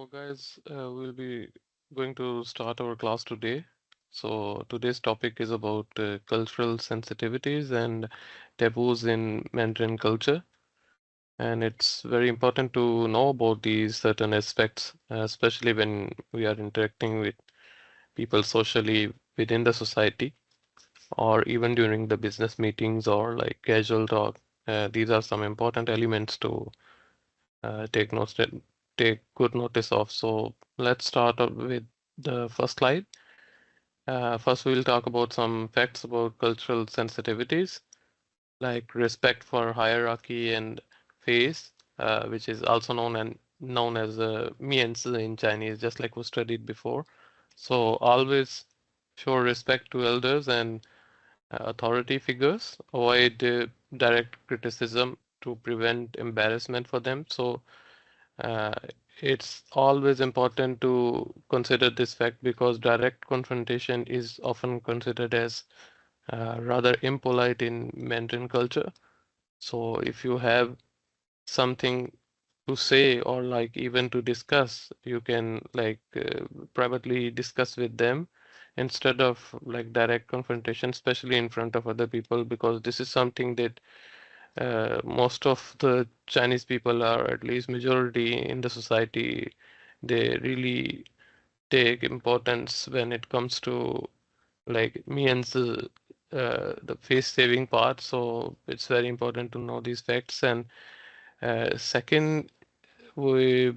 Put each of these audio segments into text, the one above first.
So guys, we'll be going to start our class today. So today's topic is about cultural sensitivities and taboos in Mandarin culture. And it's very important to know about these certain aspects, especially when we are interacting with people socially within the society, or even during the business meetings or like casual talk. These are some important elements to take notes, take good notice of. So let's start up with the first slide. First, we'll talk about some facts about cultural sensitivities, like respect for hierarchy and face, which is also known as mianzi in Chinese, just like we studied before. So always show respect to elders and authority figures. Avoid direct criticism to prevent embarrassment for them. So uh, it's always important to consider this fact because direct confrontation is often considered as rather impolite in Mandarin culture. So if you have something to say or like even to discuss, you can like privately discuss with them instead of like direct confrontation, especially in front of other people, because this is something that most of the Chinese people are, at least majority in the society, they really take importance when it comes to like me and the face saving part. So it's very important to know these facts. And second, we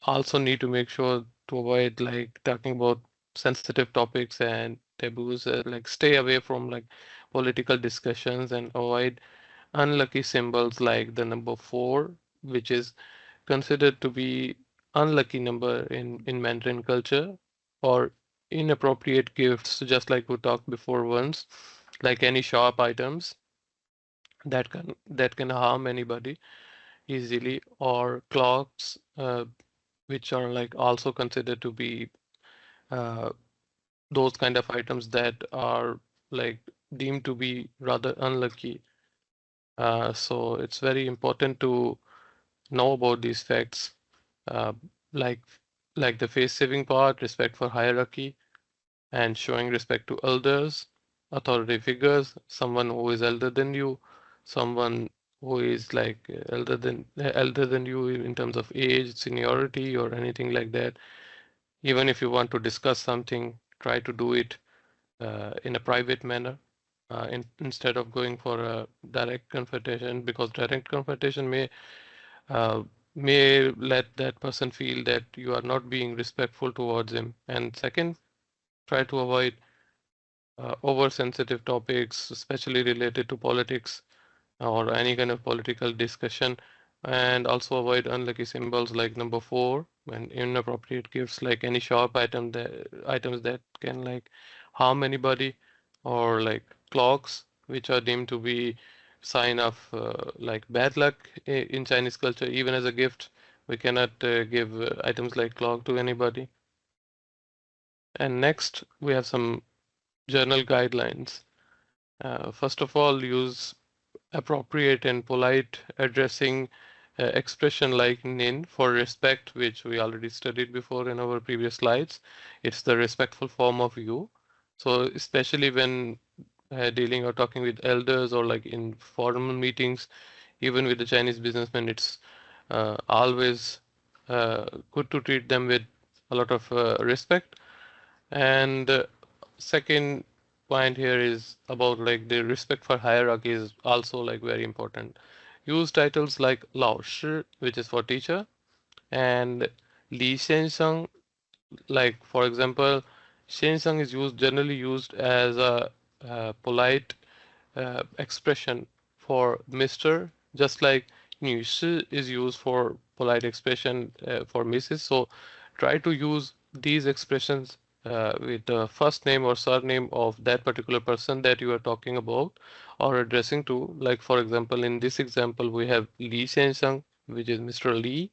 also need to make sure to avoid like talking about sensitive topics and taboos, like stay away from like political discussions and avoid unlucky symbols like the number 4, which is considered to be unlucky number in Mandarin culture, or inappropriate gifts, just like we talked before once, like any sharp items that can harm anybody easily, or clocks, which are like also considered to be uh, those kind of items that are like deemed to be rather unlucky. So it's very important to know about these facts, uh, like like the face saving part, respect for hierarchy, and showing respect to elders, authority figures, someone who is elder than you, someone who is like elder than you in terms of age, seniority, or anything like that. Even if you want to discuss something, try to do it in a private manner. Instead of going for a direct confrontation, because direct confrontation uh, may let that person feel that you are not being respectful towards him. And second, try to avoid oversensitive topics, especially related to politics or any kind of political discussion, and also avoid unlucky symbols like number 4 and inappropriate gifts like any sharp items that can like harm anybody, or like clocks which are deemed to be sign of like bad luck in Chinese culture. Even as a gift, we cannot give items like clock to anybody. And next, we have some journal guidelines. First of all, use appropriate and polite addressing expression like nin for respect, which we already studied before in our previous slides. It's the respectful form of you. So especially when dealing or talking with elders or like in formal meetings, even with the Chinese businessmen, it's always good to treat them with a lot of respect. And second point here is about like the respect for hierarchy is also like very important. Use titles like 老师, which is for teacher, and 李先生, like for example, 先生 is generally used as a polite expression for Mr., just like 女士 is used for polite expression for Mrs. So try to use these expressions with the first name or surname of that particular person that you are talking about or addressing to. Like for example, in this example, we have Li Xianxiang, which is Mr. Li,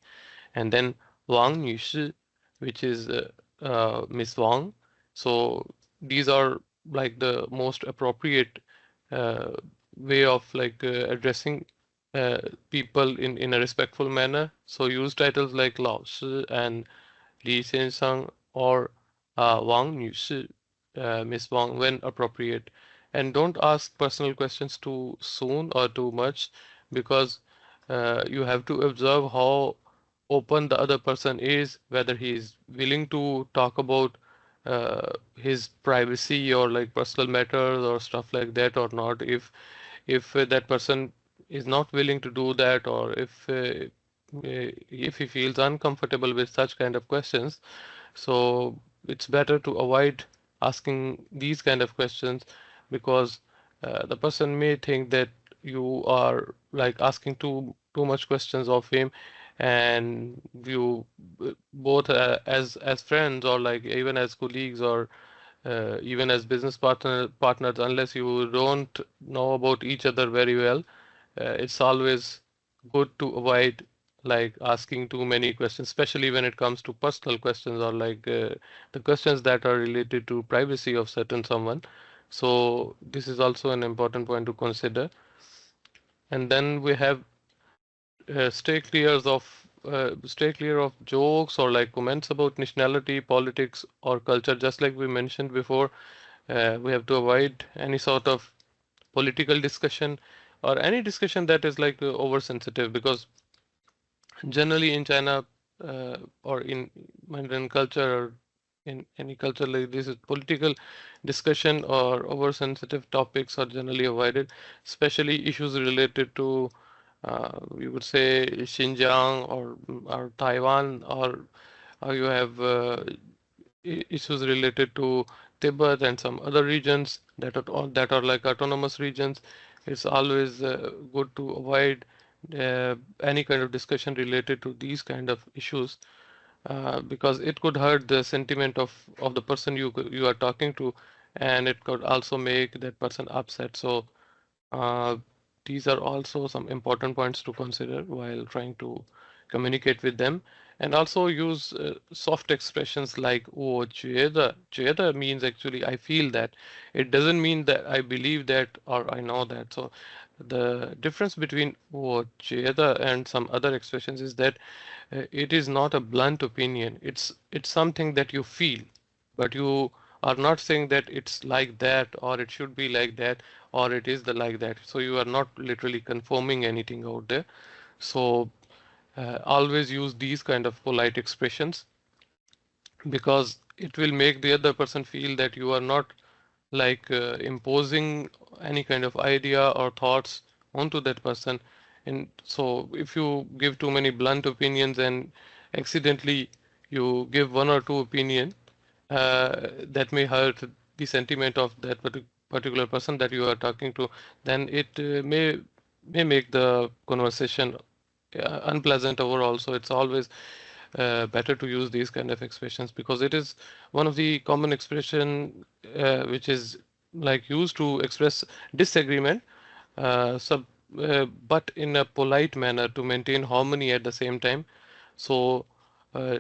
and then Wang 女士, which is Miss Wang. So these are like the most appropriate uh, way of like addressing uh, people in a respectful manner. So use titles like 老师 and Li Xiansang, or Wang 女士, Miss Wang, when appropriate. And don't ask personal questions too soon or too much, because you have to observe how open the other person is, whether he is willing to talk about his privacy or like personal matters or stuff like that or not. If that person is not willing to do that, or if he feels uncomfortable with such kind of questions, so it's better to avoid asking these kind of questions, because the person may think that you are like asking too much questions of him, and you both as friends, or like even as colleagues, or even as business partners, unless you don't know about each other very well, it's always good to avoid like asking too many questions, especially when it comes to personal questions, or like the questions that are related to privacy of certain someone. So this is also an important point to consider. And then we have stay clear of jokes or like comments about nationality, politics, or culture. Just like we mentioned before, we have to avoid any sort of political discussion or any discussion that is like oversensitive, because generally in China, or in Mandarin culture, or in any culture like this, is political discussion or oversensitive topics are generally avoided, especially issues related to you would say Xinjiang, or Taiwan, or you have issues related to Tibet and some other regions that are like autonomous regions. It's always good to avoid any kind of discussion related to these kind of issues, because it could hurt the sentiment of the person you are talking to, and it could also make that person upset. So uh, these are also some important points to consider while trying to communicate with them. And also use soft expressions like "oh, 觉得." Means actually I feel that. It doesn't mean that I believe that or I know that. So the difference between "oh, 觉得" and some other expressions is that it is not a blunt opinion. It's something that you feel, but you are not saying that it's like that, or it should be like that, or it is the like that. So you are not literally confirming anything out there. So always use these kind of polite expressions, because it will make the other person feel that you are not like imposing any kind of idea or thoughts onto that person. And so if you give too many blunt opinions and accidentally you give one or two opinion, that may hurt the sentiment of that particular person that you are talking to, then it may make the conversation unpleasant overall. So it's always better to use these kind of expressions, because it is one of the common expression which is like used to express disagreement, sub but in a polite manner to maintain harmony at the same time. So uh,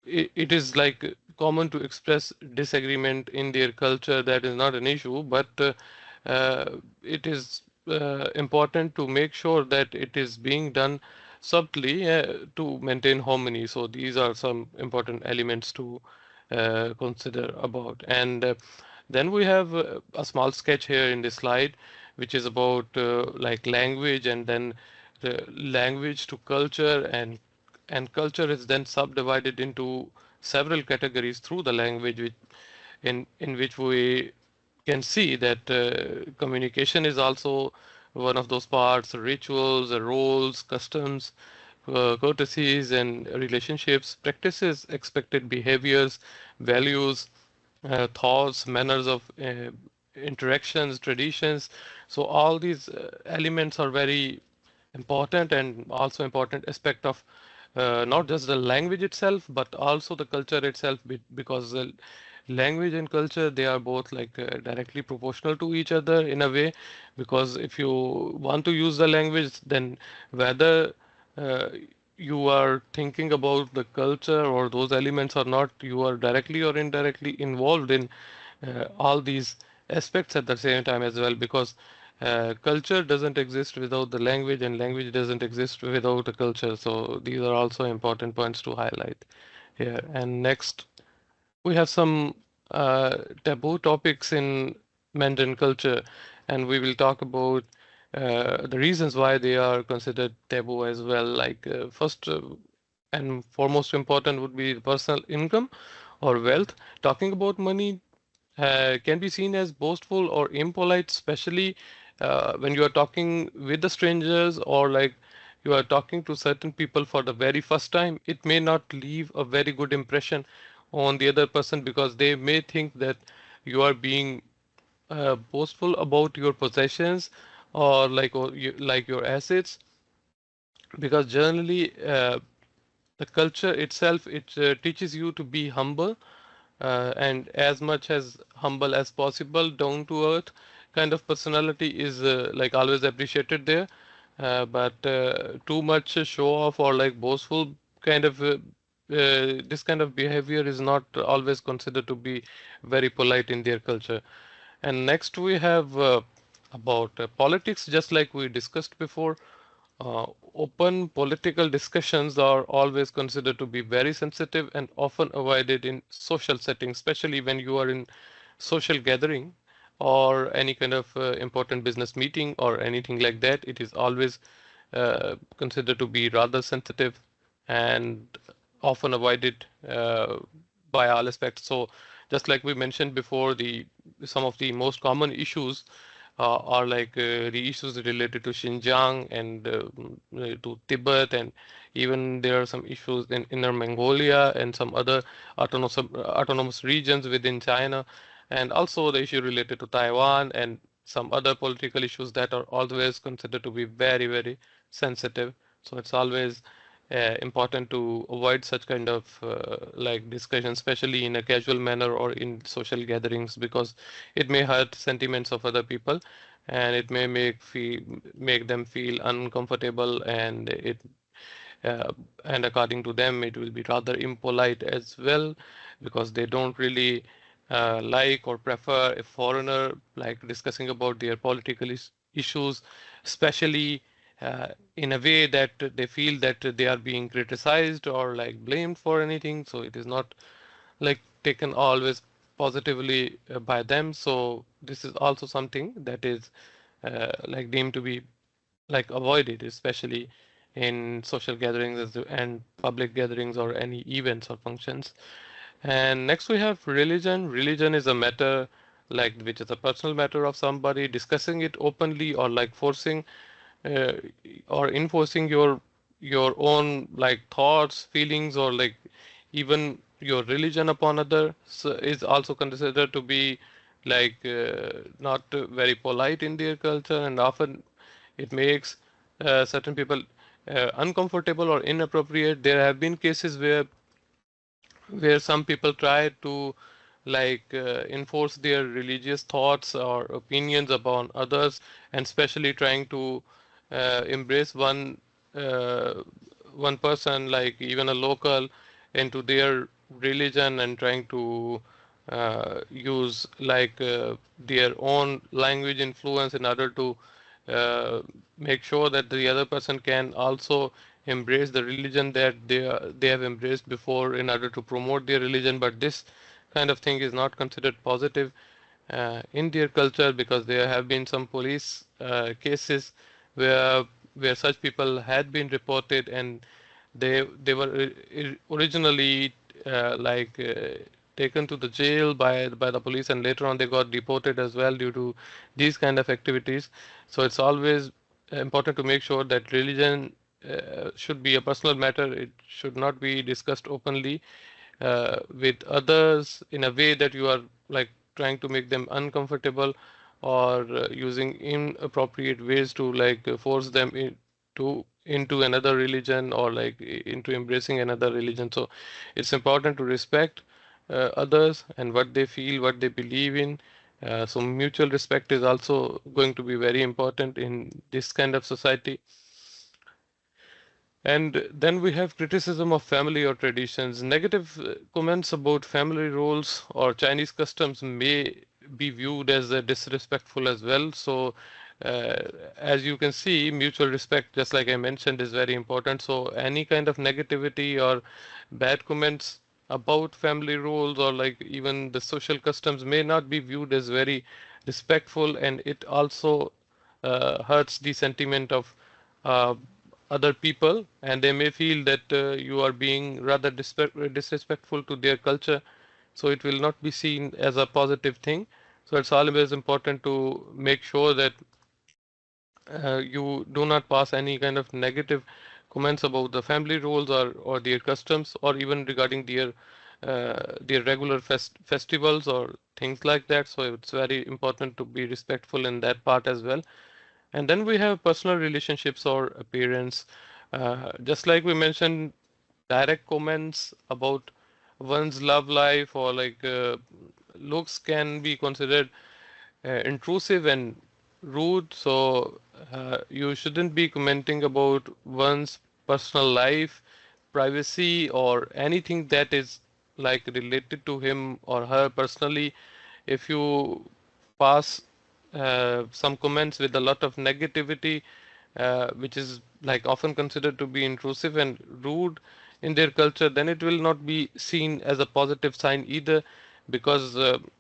it is like common to express disagreement in their culture. That is not an issue, but it is important to make sure that it is being done subtly to maintain harmony. So these are some important elements to consider about. And then we have a small sketch here in this slide, which is about like language, and then the language to culture, and culture is then subdivided into several categories through the language, which in which we can see that communication is also one of those parts. Rituals, roles, customs, courtesies, and relationships, practices, expected behaviors, values, thoughts, manners of interactions, traditions. So all these elements are very important, and also important aspect of not just the language itself, but also the culture itself, because the language and culture, they are both like directly proportional to each other in a way. Because if you want to use the language, then whether uh, you are thinking about the culture or those elements or not, you are directly or indirectly involved in all these aspects at the same time as well. Because culture doesn't exist without the language, and language doesn't exist without a culture. So these are also important points to highlight. Yeah, and next we have some taboo topics in Mandarin culture, and we will talk about the reasons why they are considered taboo as well. Like first and foremost important would be personal income or wealth. Talking about money can be seen as boastful or impolite, especially when you are talking with the strangers or like you are talking to certain people for the very first time. It may not leave a very good impression on the other person because they may think that you are being boastful about your possessions or like your assets, because generally the culture itself it teaches you to be humble and as much as humble as possible, down to earth kind of personality is like always appreciated there. But too much show off or like boastful kind of this kind of behavior is not always considered to be very polite in their culture. And next we have about politics, just like we discussed before. Open political discussions are always considered to be very sensitive and often avoided in social settings, especially when you are in social gathering or any kind of important business meeting or anything like that. It is always considered to be rather sensitive and often avoided by all aspects. So, just like we mentioned before, the some of the most common issues are like the issues related to Xinjiang and to Tibet, and even there are some issues in Inner Mongolia and some other autonomous regions within China, and also the issue related to Taiwan and some other political issues that are always considered to be very, very sensitive. So it's always important to avoid such kind of like discussion, especially in a casual manner or in social gatherings, because it may hurt sentiments of other people and it may make them feel uncomfortable, uh, and according to them it will be rather impolite as well, because they don't really like or prefer a foreigner like discussing about their political issues, especially in a way that they feel that they are being criticized or like blamed for anything. So it is not like taken always positively by them. So this is also something that is like deemed to be like avoided, especially in social gatherings and public gatherings or any events or functions. And next we have religion. Religion is a matter like which is a personal matter of somebody. Discussing it openly or like forcing uh, or enforcing your own like thoughts, feelings, or like even your religion upon others is also considered to be like not very polite in their culture, and often it makes certain people uncomfortable or inappropriate. There have been cases where some people try to like enforce their religious thoughts or opinions upon others, and especially trying to embrace uh, one person, like even a local, into their religion, and trying to use like their own language influence in order to uh, make sure that the other person can also embrace the religion that they have embraced before in order to promote their religion. But this kind of thing is not considered positive in their culture, because there have been some police cases where such people had been reported, and they were originally like taken to the jail by the police, and later on they got deported as well due to these kind of activities. So it's always important to make sure that religion should be a personal matter. It should not be discussed openly with others in a way that you are like trying to make them uncomfortable, or using inappropriate ways to like force them into another religion, or like into embracing another religion. So it's important to respect others and what they feel, what they believe in. So mutual respect is also going to be very important in this kind of society. And then we have criticism of family or traditions. Negative comments about family roles or Chinese customs may be viewed as disrespectful as well. So, uh, as you can see, mutual respect, just like I mentioned, is very important. So, any kind of negativity or bad comments about family roles or like even the social customs may not be viewed as very respectful, and it also hurts the sentiment of uh, other people, and they may feel that you are being rather disrespectful to their culture, so it will not be seen as a positive thing. So it's always important to make sure that you do not pass any kind of negative comments about the family roles or their customs or even regarding their regular festivals or things like that. So it's very important to be respectful in that part as well. And then we have personal relationships or appearance. Just like we mentioned, direct comments about one's love life or like looks can be considered intrusive and rude. So you shouldn't be commenting about one's personal life, privacy, or anything that is like related to him or her personally. If you pass some comments with a lot of negativity, which is like often considered to be intrusive and rude in their culture, then it will not be seen as a positive sign either. Because,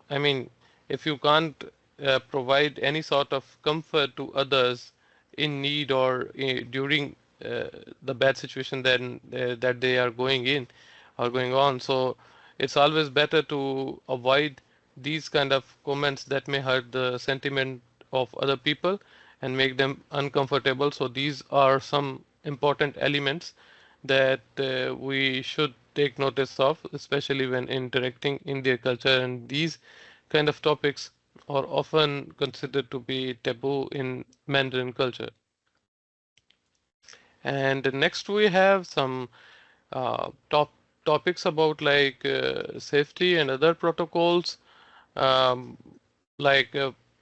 I mean, if you can't provide any sort of comfort to others in need or during the bad situation then that they are going in or going on, so it's always better to avoid these kind of comments that may hurt the sentiment of other people and make them uncomfortable. So these are some important elements that we should take notice of, especially when interacting in their culture. And these kind of topics are often considered to be taboo in Mandarin culture. And next we have some topics about like safety and other protocols. Um, like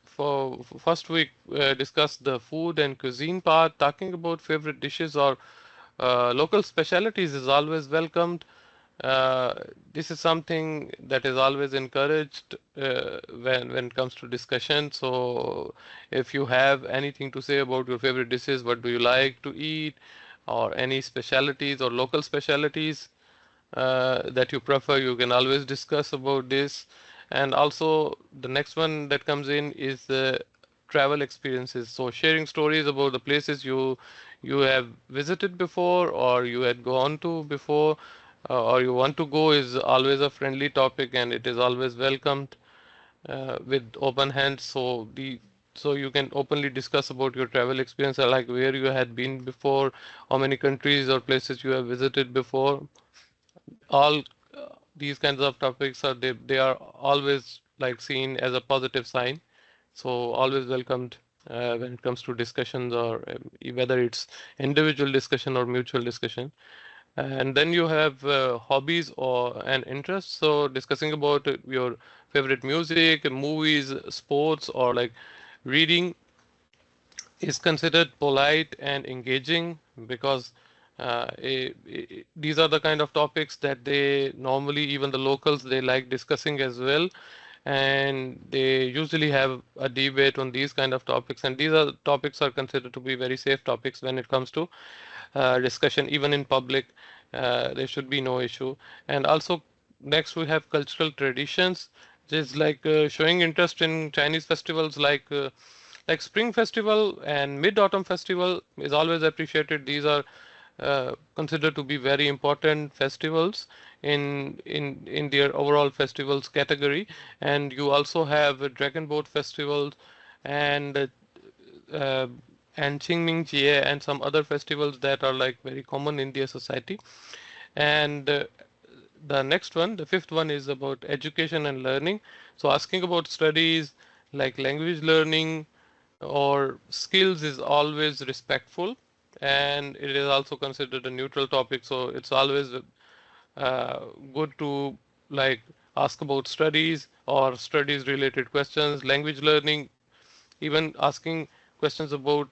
first we discussed the food and cuisine part. Talking about favorite dishes or local specialties is always welcomed. Uh, this is something that is always encouraged when it comes to discussion. So if you have anything to say about your favorite dishes, what do you like to eat, or any specialties or local specialties that you prefer, you can always discuss about this. And also the next one that comes in is the travel experiences. So sharing stories about the places you have visited before or you had gone to before or you want to go is always a friendly topic, and it is always welcomed with open hands. So you can openly discuss about your travel experience, like where you had been before, how many countries or places you have visited before. All these kinds of topics they are always like seen as a positive sign, so always welcomed when it comes to discussions or whether it's individual discussion or mutual discussion. And then you have hobbies or an interest, so discussing about your favorite music, movies, sports, or like reading is considered polite and engaging because these are the kind of topics that they normally, even the locals, they like discussing as well. And they usually have a debate on these kind of topics, and these are topics are considered to be very safe topics when it comes to discussion even in public. There should be no issue. And also next we have cultural traditions, which is like showing interest in Chinese festivals like Spring Festival and Mid Autumn Festival is always appreciated. These are considered to be very important festivals in their overall festivals category. And you also have Dragon Boat festivals and uh, and Qingming Jie and some other festivals that are like very common in their society. And the next one, the fifth one, is about education and learning. So asking about studies like language learning or skills is always respectful, and it is also considered a neutral topic. So it's always uh, good to like ask about studies or studies related questions, language learning, even asking questions about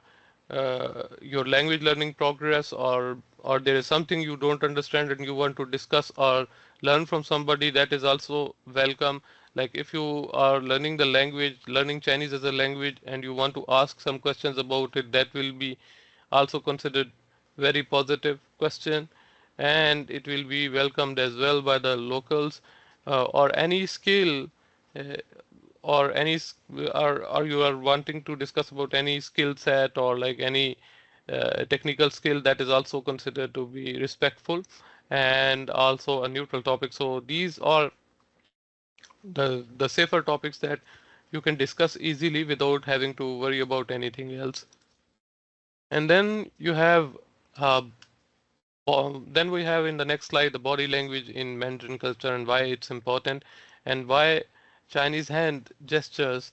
your language learning progress, or there is something you don't understand and you want to discuss or learn from somebody, that is also welcome. Like if you are learning the language, learning Chinese as a language, and you want to ask some questions about it, that will be also considered very positive question. and it will be welcomed as well by the locals, or any skill, uh, or any or you are wanting to discuss about any skill set or like any technical skill, that is also considered to be respectful and also a neutral topic. So these are the safer topics that you can discuss easily without having to worry about anything else. And then you have uh, then we have in the next slide the body language in Mandarin culture and why it's important, and why Chinese hand gestures,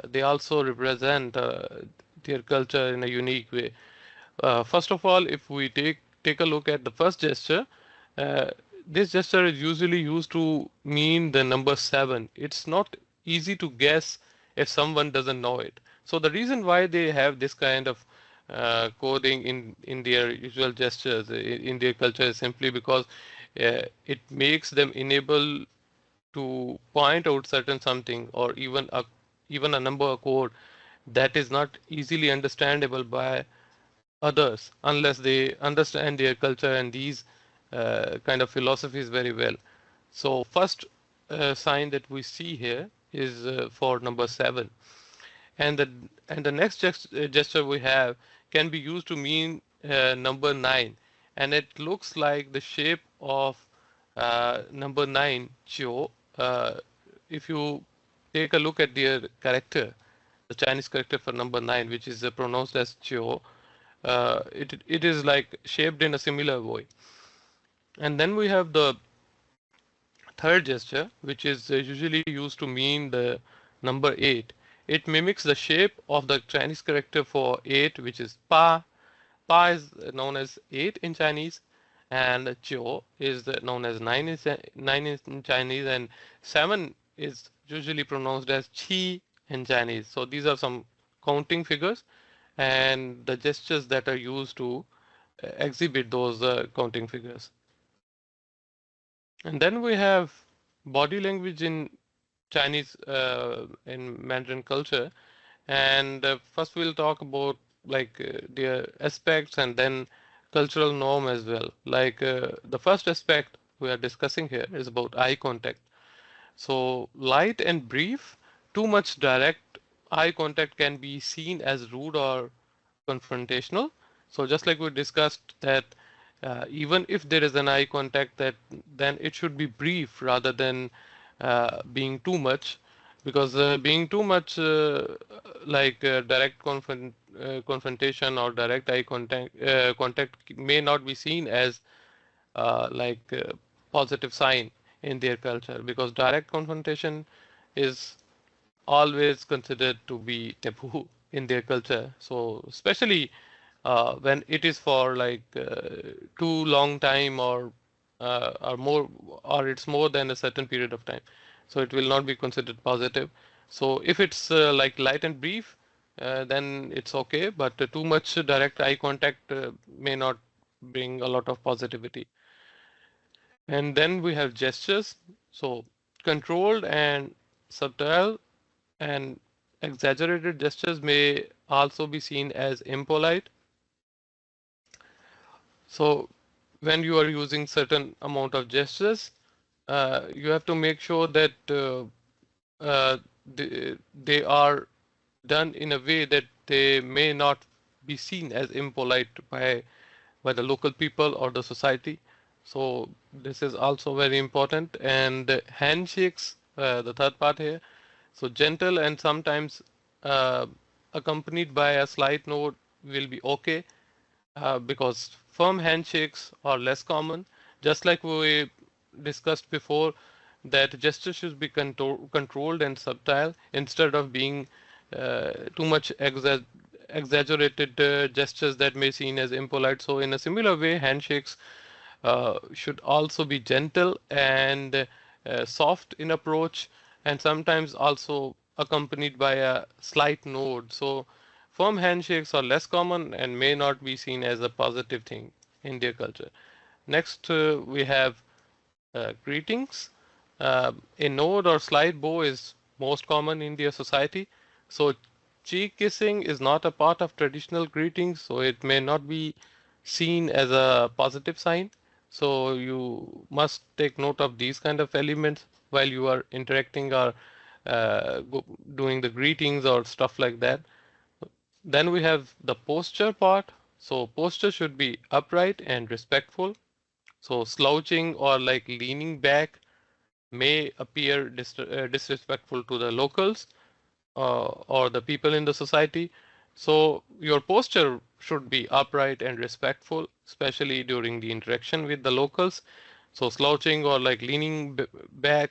they also represent their culture in a unique way. First of all, if we take a look at the first gesture, uh, this gesture is usually used to mean the number 7. It's not easy to guess if someone doesn't know it. So the reason why they have this kind of coding in their usual gestures in their culture is simply because it makes them enable to point out certain something, or even a number or code that is not easily understandable by others unless they understand their culture and these kind of philosophies very well. So first sign that we see here is for number 7, and the next gesture we have can be used to mean number 9, and it looks like the shape of number 9 Chio. If you take a look at their character, the Chinese character for number 9, which is pronounced as Chio, it is like shaped in a similar way. And then we have the third gesture, which is usually used to mean the number 8. It mimics the shape of the Chinese character for 8, which is Pa. Pa is known as 8 in Chinese, and Jiu is known as 9 in Chinese, and 7 is usually pronounced as Qi in Chinese. So these are some counting figures and the gestures that are used to exhibit those counting figures. And then we have body language in Chinese, in Mandarin culture. And first we'll talk about like their aspects and then cultural norm as well. Like the first aspect we are discussing here is about eye contact. So light and brief, too much direct eye contact can be seen as rude or confrontational. So just like we discussed that even if there is an eye contact, that then it should be brief rather than being too much, because being too much like direct confrontation or direct eye contact may not be seen as like positive sign in their culture, because direct confrontation is always considered to be taboo in their culture. So especially when it is for like too long time or more, or it's more than a certain period of time, so it will not be considered positive. So if it's like light and brief, then it's okay, but too much direct eye contact may not bring a lot of positivity. And then we have gestures. So controlled and subtle and exaggerated gestures may also be seen as impolite. So when you are using certain amount of gestures, you have to make sure that they are done in a way that they may not be seen as impolite by the local people or the society. So this is also very important. And handshakes, the third part here. So gentle and sometimes uh, accompanied by a slight note will be okay, because firm handshakes are less common. Just like we discussed before, that gesture should be controlled and subtle instead of being too much exaggerated gestures that may seen as impolite. So in a similar way, handshakes should also be gentle and soft in approach, and sometimes also accompanied by a slight nod. So firm handshakes are less common and may not be seen as a positive thing in their culture. Next, we have greetings. A nod or slight bow is most common in their society. So cheek kissing is not a part of traditional greetings, so it may not be seen as a positive sign. So you must take note of these kind of elements while you are interacting or doing the greetings or stuff like that. Then we have the posture part. So posture should be upright and respectful. So slouching or like leaning back may appear disrespectful to the locals or the people in the society. So your posture should be upright and respectful, especially during the interaction with the locals. So slouching or like leaning back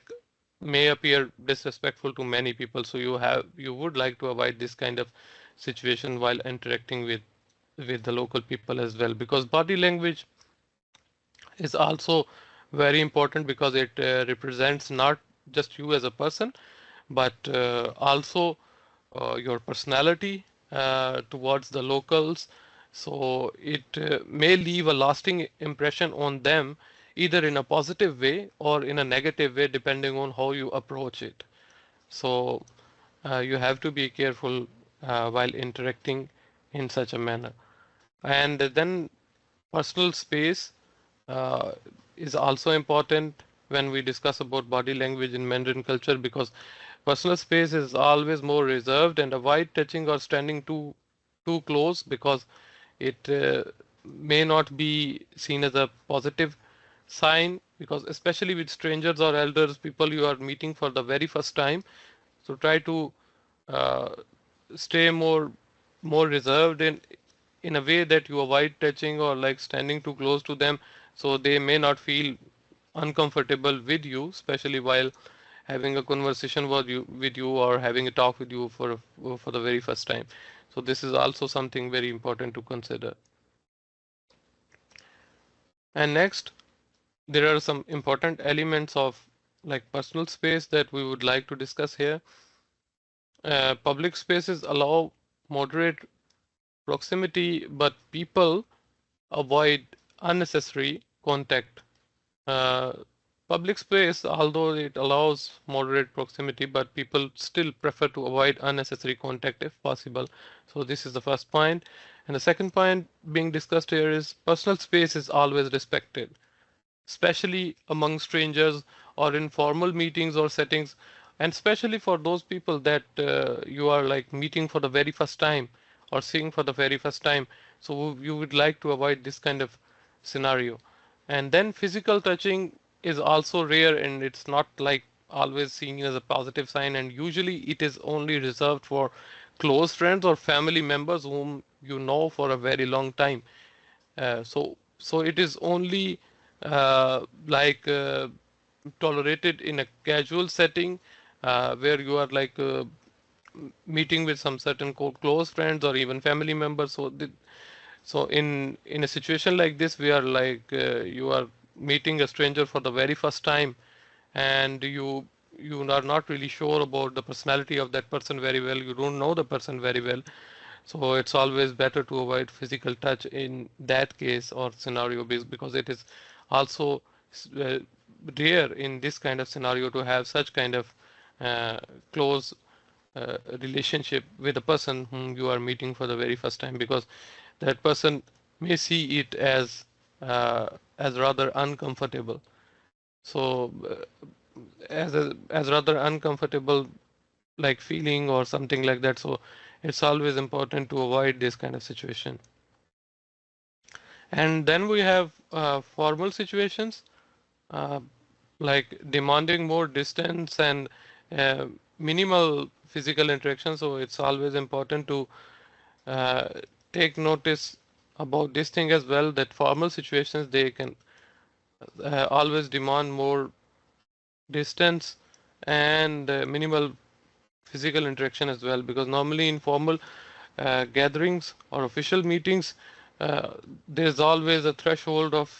may appear disrespectful to many people. So you would like to avoid this kind of situation while interacting with the local people as well, because body language is also very important because it represents not just you as a person, but also your personality towards the locals. So it may leave a lasting impression on them, either in a positive way or in a negative way, depending on how you approach it. So you have to be careful while interacting in such a manner. And then personal space uh, is also important when we discuss about body language in Mandarin culture, because personal space is always more reserved, and avoid touching or standing too close, because it may not be seen as a positive sign, because especially with strangers or elders, people you are meeting for the very first time. So try to uh, stay more reserved in a way that you avoid touching or like standing too close to them, so they may not feel uncomfortable with you, especially while having a conversation with you or having a talk with you for the very first time. So this is also something very important to consider. And next, there are some important elements of like personal space that we would like to discuss here. Public spaces allow moderate proximity, but people avoid unnecessary contact. Uh, Public space, although it allows moderate proximity, but people still prefer to avoid unnecessary contact if possible. So this is the first point. And the second point being discussed here is personal space is always respected, especially among strangers or in formal meetings or settings, and especially for those people that you are like meeting for the very first time or seeing for the very first time. So you would like to avoid this kind of scenario. And then physical touching is also rare, and it's not like always seen as a positive sign, and usually it is only reserved for close friends or family members whom you know for a very long time. So it is only like tolerated in a casual setting where you are like meeting with some certain close friends or even family members. So in a situation like this, we are like you are meeting a stranger for the very first time, and you are not really sure about the personality of that person very well. You don't know the person very well, so it's always better to avoid physical touch in that case or scenario, because it is also uh, rare in this kind of scenario to have such kind of uh, close relationship with a person whom you are meeting for the very first time, because that person may see it as rather uncomfortable. So as rather uncomfortable like feeling or something like that. So it's always important to avoid this kind of situation. And then we have formal situations uh, like demanding more distance and uh, minimal physical interaction. So it's always important to uh, take notice about this thing as well, that formal situations, they can always demand more distance and minimal physical interaction as well, because normally in formal gatherings or official meetings, there's always a threshold of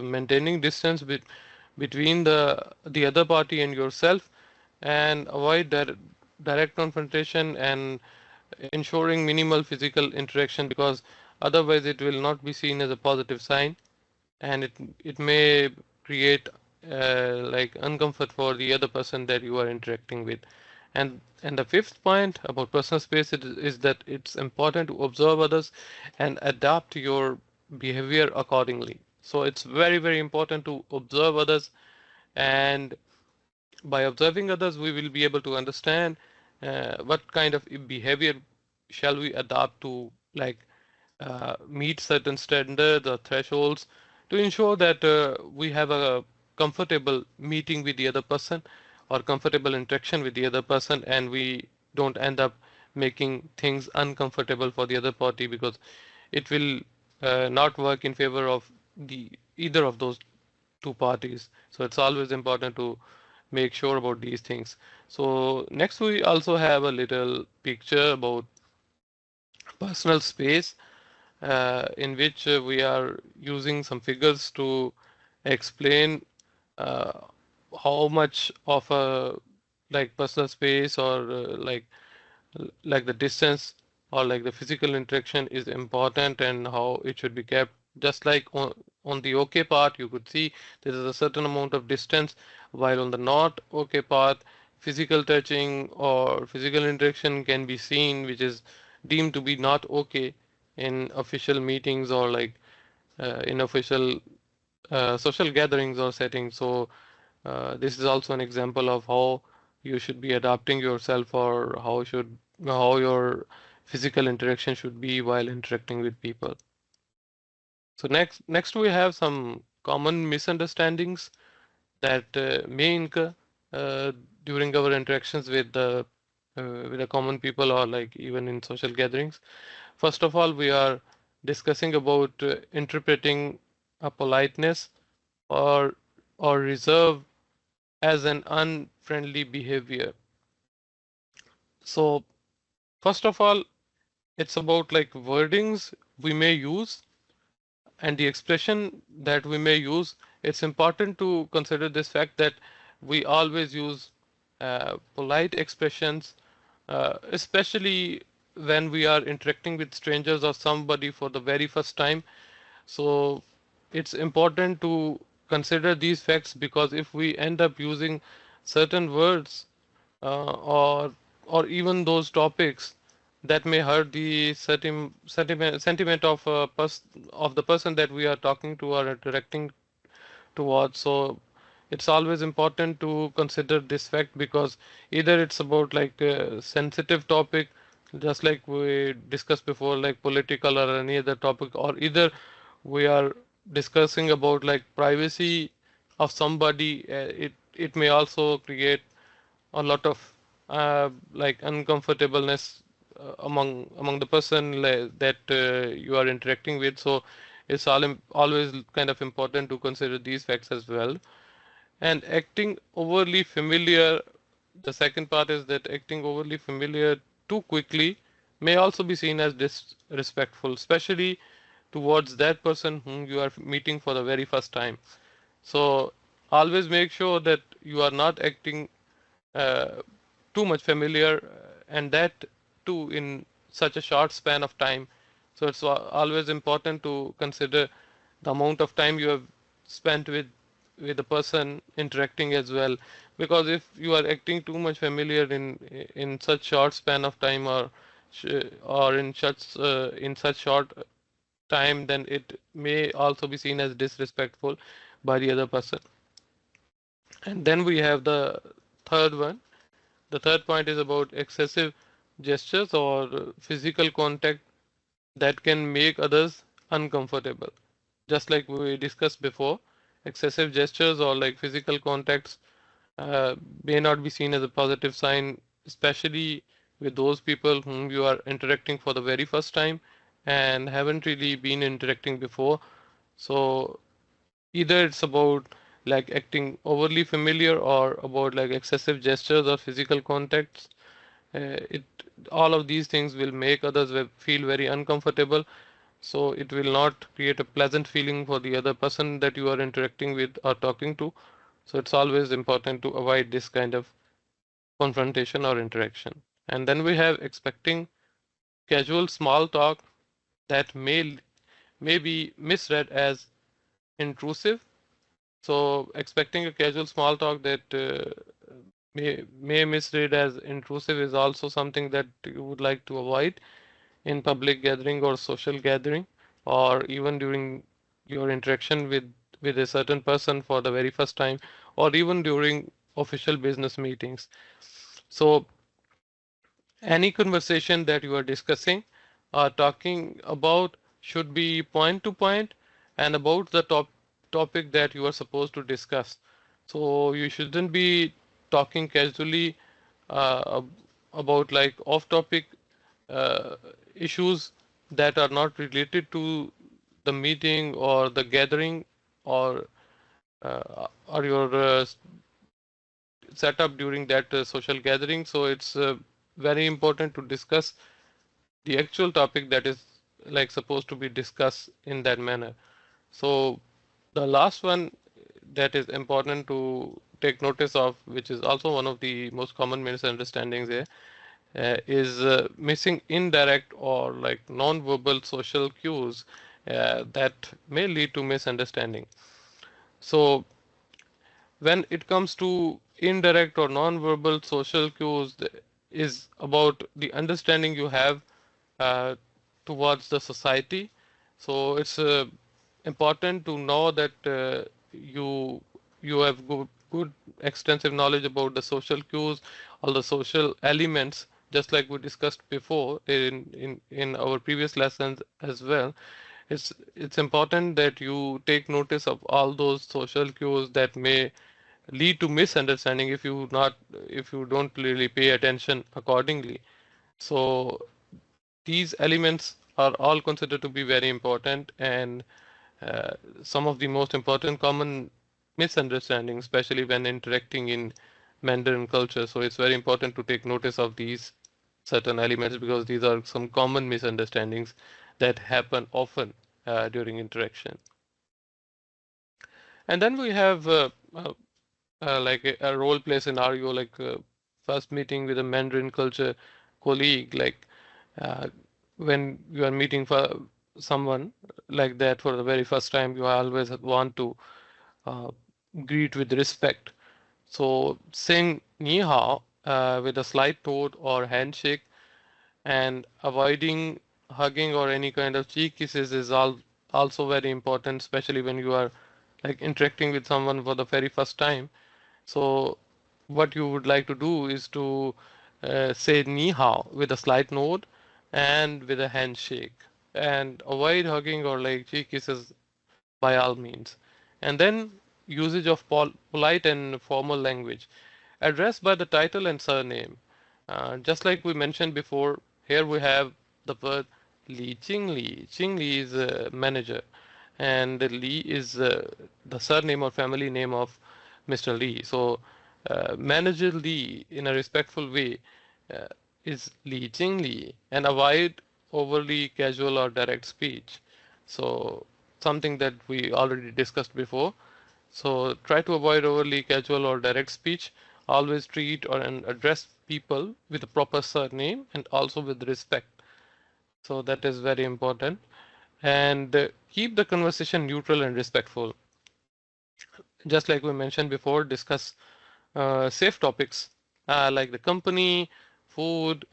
maintaining distance between the other party and yourself, and avoid direct confrontation and ensuring minimal physical interaction, because otherwise it will not be seen as a positive sign, and it may create like uncomfort for the other person that you are interacting with. And the fifth point about personal space is that it's important to observe others and adapt your behavior accordingly. So it's very, very important to observe others, and by observing others, we will be able to understand what kind of behavior shall we adopt to like meet certain standards or thresholds to ensure that we have a comfortable meeting with the other person or comfortable interaction with the other person, and we don't end up making things uncomfortable for the other party, because it will not work in favor of the either of those two parties. So it's always important to make sure about these things. So next we also have a little picture about personal space, in which we are using some figures to explain uh, how much of a like personal space or like the distance or like the physical interaction is important and how it should be kept. Just like on the OK part, you could see there is a certain amount of distance, while on the not OK part, physical touching or physical interaction can be seen, which is deemed to be not okay in official meetings or like in official social gatherings or settings. So this is also an example of how you should be adapting yourself, or how your physical interaction should be while interacting with people. So next we have some common misunderstandings that may incur uh, during our interactions with the common people or like even in social gatherings. First of all, we are discussing about interpreting a politeness or reserve as an unfriendly behavior. So first of all, it's about like wordings we may use and the expression that we may use. It's important to consider this fact that we always use polite expressions, especially when we are interacting with strangers or somebody for the very first time. So it's important to consider these facts, because if we end up using certain words or even those topics that may hurt the sentiment of of the person that we are talking to or interacting towards. So it's always important to consider this fact, because either it's about like a sensitive topic, just like we discussed before, like political or any other topic, or either we are discussing about like privacy of somebody. It may also create a lot of like uncomfortableness among the person that you are interacting with. So it's always kind of important to consider these facts as well. And acting overly familiar, the second part is that acting overly familiar too quickly may also be seen as disrespectful, especially towards that person whom you are meeting for the very first time. So always make sure that you are not acting uh, too much familiar, and that too in such a short span of time. So it's always important to consider the amount of time you have spent with the person interacting as well, because if you are acting too much familiar in such short span of time, or in such short time, then it may also be seen as disrespectful by the other person. And then we have the third one. The third point is about excessive gestures or physical contact that can make others uncomfortable. Just like we discussed before, excessive gestures or like physical contacts uh, may not be seen as a positive sign, especially with those people whom you are interacting for the very first time and haven't really been interacting before. So either it's about like acting overly familiar or about like excessive gestures or physical contacts. It all of these things will make others feel very uncomfortable, so it will not create a pleasant feeling for the other person that you are interacting with or talking to. So it's always important to avoid this kind of confrontation or interaction. And then we have expecting casual small talk that may be misread as intrusive. So expecting a casual small talk that may misread as intrusive is also something that you would like to avoid in public gathering or social gathering, or even during your interaction with a certain person for the very first time, or even during official business meetings. So any conversation that you are discussing or talking about should be point to point and about the topic that you are supposed to discuss. So you shouldn't be talking casually about like off topic uh, issues that are not related to the meeting or the gathering or your setup during that social gathering. So it's very important to discuss the actual topic that is like supposed to be discussed in that manner. So the last one that is important to take notice of, which is also one of the most common misunderstandings here, is missing indirect or like non-verbal social cues that may lead to misunderstanding. So when it comes to indirect or non-verbal social cues, is about the understanding you have uh, towards the society. So it's important to know that you have good extensive knowledge about the social cues, all the social elements, just like we discussed before in our previous lessons as well. It's important that you take notice of all those social cues that may lead to misunderstanding if you don't really pay attention accordingly. So these elements are all considered to be very important, and uh, some of the most important common misunderstandings, especially when interacting in Mandarin culture. So it's very important to take notice of these certain elements because these are some common misunderstandings that happen often during interaction. And then we have like a role play scenario, like first meeting with a Mandarin culture colleague, like uh, when you are meeting for someone like that for the very first time, you always want to uh, greet with respect. So saying ni hao with a slight nod or handshake and avoiding hugging or any kind of cheek kisses is also very important, especially when you are like interacting with someone for the very first time. So what you would like to do is to say ni hao with a slight nod and with a handshake, and avoid hugging or like cheek kisses by all means. And then usage of polite and formal language. Addressed by the title and surname. Just like we mentioned before, here we have the word Li Qing Li. Qing Li is a manager, and Li is the surname or family name of Mr. Li. So, Manager Li, in a respectful way, uh, is Li Qing Li, and avoid overly casual or direct speech. So, something that we already discussed before. So try to avoid overly casual or direct speech. Always treat or and address people with a proper surname and also with respect. So that is very important. And keep the conversation neutral and respectful. Just like we mentioned before, discuss safe topics like the company, food,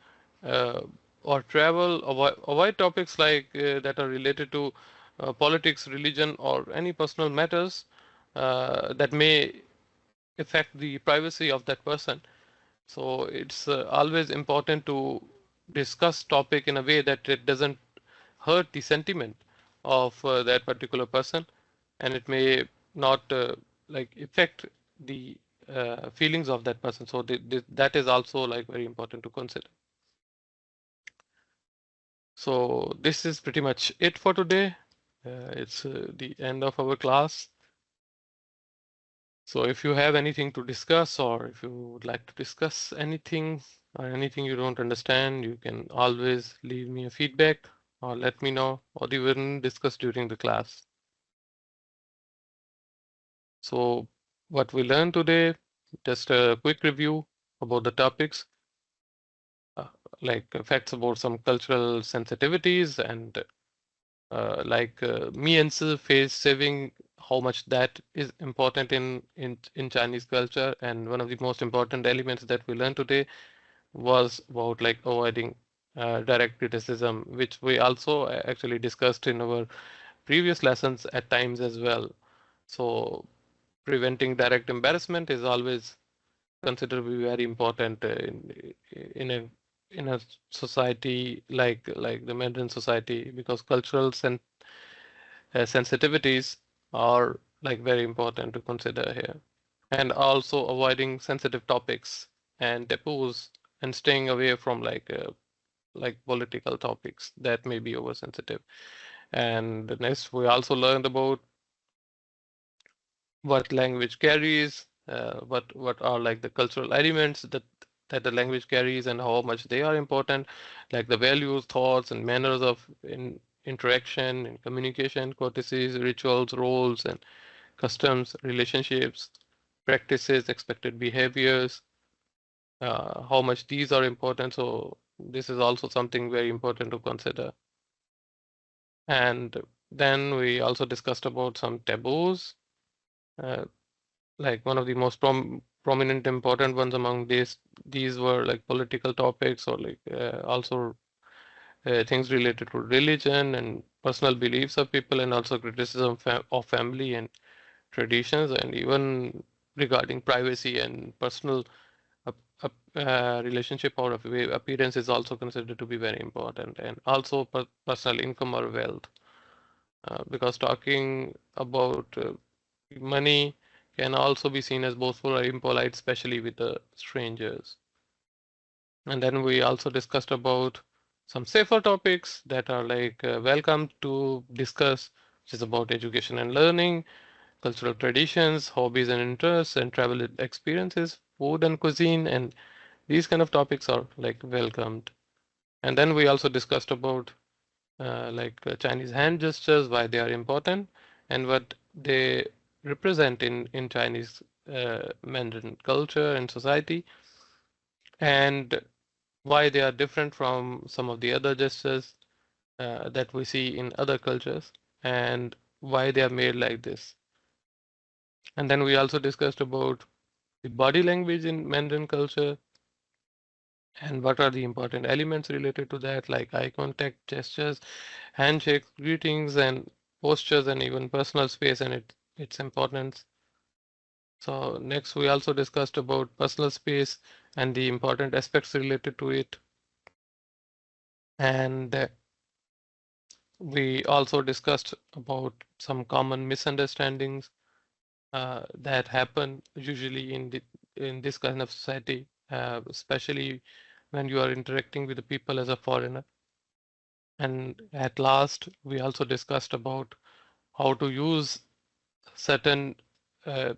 uh, or travel. Avoid topics like that are related to politics, religion, or any personal matters that may affect the privacy of that person. So it's always important to discuss topic in a way that it doesn't hurt the sentiment of that particular person, and it may not like affect the feelings of that person. So that is also like very important to consider. So this is pretty much it for today. It's the end of our class. So if you have anything to discuss, or if you would like to discuss anything or anything you don't understand, you can always leave me a feedback or let me know, or even discuss during the class. So what we learned today, just a quick review about the topics, uh, like facts about some cultural sensitivities and like me and face saving, how much that is important in Chinese culture. And one of the most important elements that we learned today was about like avoiding direct criticism, which we also actually discussed in our previous lessons at times as well. So preventing direct embarrassment is always considered to be very important in a in a society like the Mandarin society, because cultural sensitivities are like very important to consider here, and also avoiding sensitive topics and taboos, and staying away from like political topics that may be oversensitive. And next, we also learned about what language carries, what are like the cultural elements that the language carries and how much they are important, like the values, thoughts, and manners of interaction and communication, courtesies, rituals, roles, and customs, relationships, practices, expected behaviors, how much these are important. So this is also something very important to consider. And then we also discussed about some taboos. Uh, like one of the most prominent important ones among these were like political topics, or like also things related to religion and personal beliefs of people, and also criticism of family and traditions, and even regarding privacy and personal relationship or appearance is also considered to be very important, and also personal income or wealth, because talking about money can also be seen as boastful or impolite, especially with the strangers. And then we also discussed about some safer topics that are like welcome to discuss, which is about education and learning, cultural traditions, hobbies and interests, and travel experiences, food and cuisine, and these kind of topics are like welcomed. And then we also discussed about Chinese hand gestures, why they are important, and what they represent in Chinese Mandarin culture and society, and why they are different from some of the other gestures that we see in other cultures, and why they are made like this. And then we also discussed about the body language in Mandarin culture, and what are the important elements related to that, like eye contact, gestures, handshakes, greetings, and postures, and even personal space and its importance. So next, we also discussed about personal space and the important aspects related to it. And we also discussed about some common misunderstandings that happen usually in this kind of society, especially when you are interacting with the people as a foreigner. And at last, we also discussed about how to use certain uh,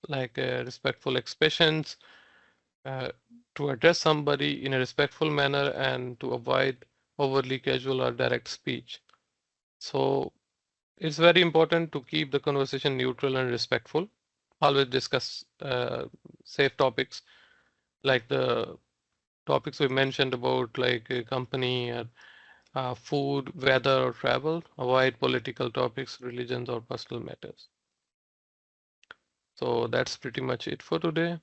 respectful expressions uh, to address somebody in a respectful manner and to avoid overly casual or direct speech. So it's very important to keep the conversation neutral and respectful. Always discuss safe topics, like the topics we mentioned about, like company, food, weather, or travel. Avoid political topics, religions, or personal matters. So that's pretty much it for today.